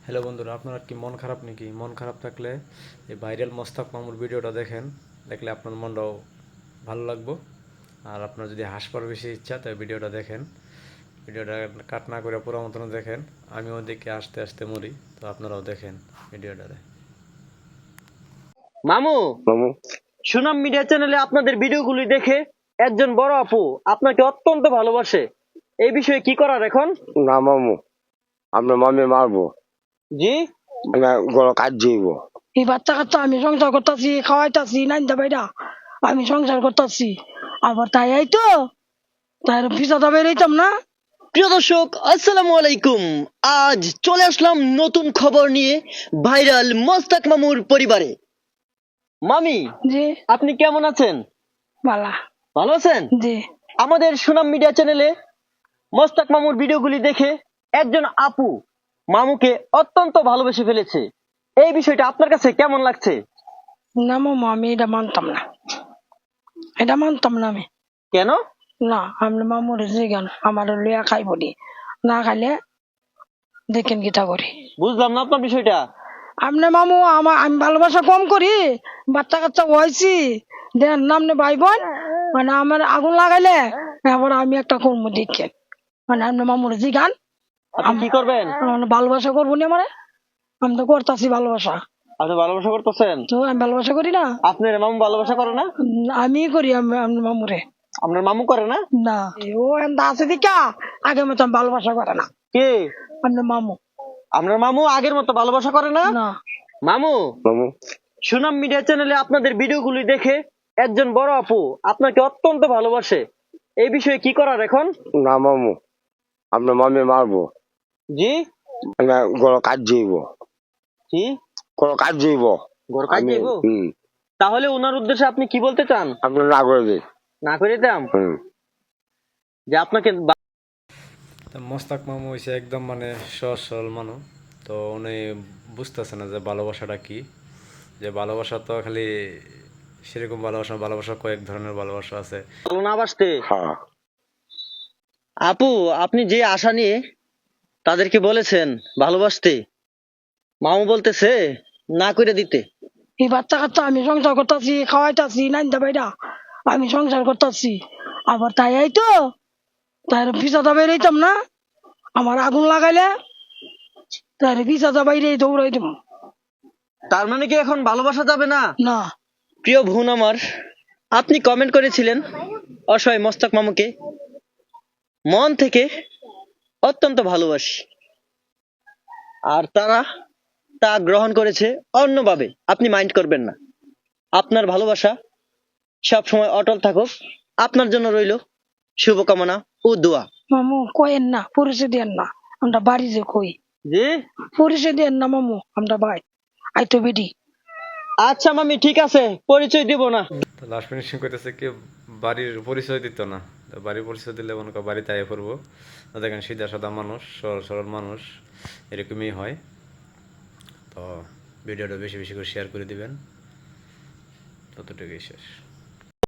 Hello বন্ধুরা, আপনার কি মন খারাপ নাকি? মন খারাপ থাকলে এই ভাইরাল মোস্তাক মামুর ভিডিওটা দেখেন। দেখলে আপনার মনটাও ভালো লাগবে। আর আপনার যদি হাসপার বেশি ইচ্ছা, তাই ভিডিওটা দেখেন। ভিডিওটা কাট না করে পুরো মতন দেখেন। আমিও দেখে আস্তে আস্তে মরি, তো আপনারাও দেখেন ভিডিওটাতে। মামু মামু সুনাম মিডিয়া চ্যানেলে আপনাদের ভিডিওগুলি দেখে একজন বড় আপু আপনাকে অত্যন্ত ভালোবাসে। এই বিষয়ে কি করার এখন? না মামু, আপনার মামি মারবো, জি না গলা কাজ যাইব। এই বাচ্চা কাচ্চা আমি সংসার করতেছি, খাওয়াইতাছি, নাইন্দা বাইরা আমি সংসার করতেছি। আবার তাই এই তো তাই ভিসা দাবে রইতাম না। প্রিয় দর্শক, আসসালামু আলাইকুম। আজ চলে আসলাম নতুন খবর নিয়ে ভাইরাল মোস্তাক মামুর পরিবারে। মামি, জি আপনি কেমন আছেন? বালা। ভালো আছেন? জি আমাদের সুনাম মিডিয়া চ্যানেলে মোস্তাক মামুর ভিডিওগুলি দেখে একজন আপু মামুকে অত্যন্ত ভালোবেসে ফেলেছে। এই বিষয়টা আপনার কাছে কেমন লাগছে? না মামা, আমি এটা মানতাম না, এটা মানতাম না আমি। কেন? না, আমি মামুর জিগান আমার লইয়া খাইব নি, না খাইলে দেখেন কিটা করি। বুঝলাম না আপনার বিষয়টা। আপনি মামু আমি ভালোবাসা কম করি, বাচ্চা কাচ্চা হয়েছি দেন নামনে ভাই বোন, মানে আমার আগুন লাগাইলে এবার আমি একটা কর্ম দেখেন, মানে আপনি মামুর জিগান আপনি কি করবেন? ভালোবাসা করবো নি আমারে। আমি তো করতেছি ভালোবাসা, আপনি ভালোবাসা করতেছেন? তো আমি ভালোবাসা করি না। আপনার মামু ভালোবাসা করে না? আমি করি আমি মামুরে। আপনার মামু করে না? না, ও এন্দা আছে দিকা আগে মতো আমি ভালোবাসা করে না। কে? আপনার মামু। আপনার মামু আগের মতো ভালোবাসা করে না? না মামু, মামু সুনাম মিডিয়া চ্যানেলে আপনাদের ভিডিওগুলি দেখে একজন বড় আপু আপনাকে অত্যন্ত ভালোবাসে। এই বিষয়ে কি করার এখন? না মামু, আপনার মামি মারবো, জি না গলা কাজ যাইব, কি? গলা কাজ যাইব। ঘর কাজ আমি যাইবো? তাহলে ওনার উদ্দেশ্যে আপনি কি বলতে চান? আপনার না করে দিই। না করে দিতাম যে আপনাকে তো মোস্তাক মামু হয়েছে একদম মানে সহজ সরল মানুষ। তো উনি বুঝতেছে না যে ভালোবাসাটা কি। যে ভালোবাসা তো খালি সেরকম ভালোবাসা, ভালোবাসা কয়েক ধরনের ভালোবাসা আছে। ভালো না বাসতে। হ্যাঁ আপু, আপনি যে আশা নিয়ে তাদেরকে বলেছেন ভালোবাসতে, মামু বলতেছে না করে দিতে। এই বাচ্চা কাচ্চা আমি সংসার করতেছি, খাওয়াইতাছি, নাইন্দা বাইরা আমি সংসার করতেছি। আবার তাই এই তো তাই ভিসা দাবে রইতাম না। আমার আগুন লাগাইলে তাই ভিসা দা বাইরে দৌড়াই দেব। তার মানে কি এখন ভালোবাসা যাবে না? না প্রিয় বোন আমার, আপনি কমেন্ট করেছিলেন অসহায় মোস্তাক মামুকে মন থেকে অত্যন্ত ভালোবাসি, আর তারা তা গ্রহণ করেছে অন্যভাবে। আপনি মাইন্ড করবেন না। আপনার ভালোবাসা সব সময় অটল থাকুক। আপনার জন্য রইল শুভকামনা ও দোয়া। মামু কয়েন না, পরিচয় দেন না, আমরা বাড়ি যে কই জি পরিচয় দেন না মামু, আমরা ভাই আইতো বেডি। আচ্ছা মামি, ঠিক আছে, পরিচয় দিব না। তো লাস্ট ফিনিশিং করতেছে কি, বাড়ির পরিচয় দিত না। তো বাড়ির পরিচয় দিলে মনে কর বাড়িতে আয় পড়বো। তো দেখেন সিধা সাদা মানুষ, সরল সরল মানুষ, এরকমই হয়। তো ভিডিওটা বেশি বেশি করে শেয়ার করে দিবেন। ততটুকুই শেষ।